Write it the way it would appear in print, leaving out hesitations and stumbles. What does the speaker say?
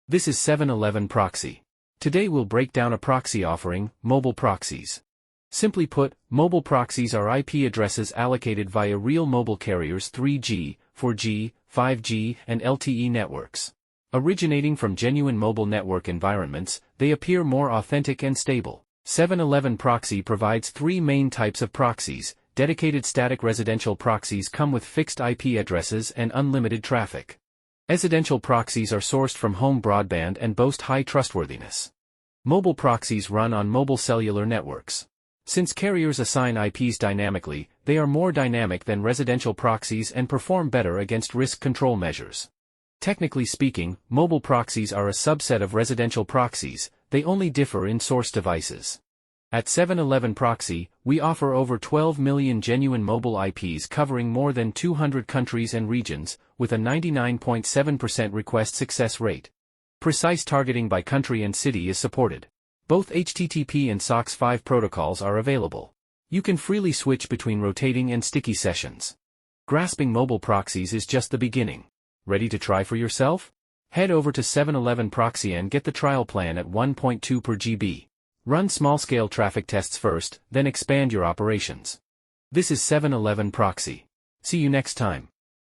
This is 711Proxy. Today we'll break down a proxy offering, mobile proxies. Simply put, mobile proxies are IP addresses allocated via real mobile carriers 3G, 4G, 5G, and LTE networks. Originating from genuine mobile network environments, they appear more authentic and stable. 711Proxy provides three main types of proxies. Dedicated static residential proxies come with fixed IP addresses and unlimited traffic. Residential proxies are sourced from home broadband and boast high trustworthiness. Mobile proxies run on mobile cellular networks. Since carriers assign IPs dynamically, they are more dynamic than residential proxies and perform better against risk control measures. Technically speaking, mobile proxies are a subset of residential proxies, they only differ in source devices. At 711Proxy, we offer over 12 million genuine mobile IPs covering more than 200 countries and regions, with a 99.7% request success rate. Precise targeting by country and city is supported. Both HTTP and SOX 5 protocols are available. You can freely switch between rotating and sticky sessions. Grasping mobile proxies is just the beginning. Ready to try for yourself? Head over to 711Proxy and get the trial plan at 1.2 per GB. Run small-scale traffic tests first, then expand your operations. This is 711Proxy. See you next time.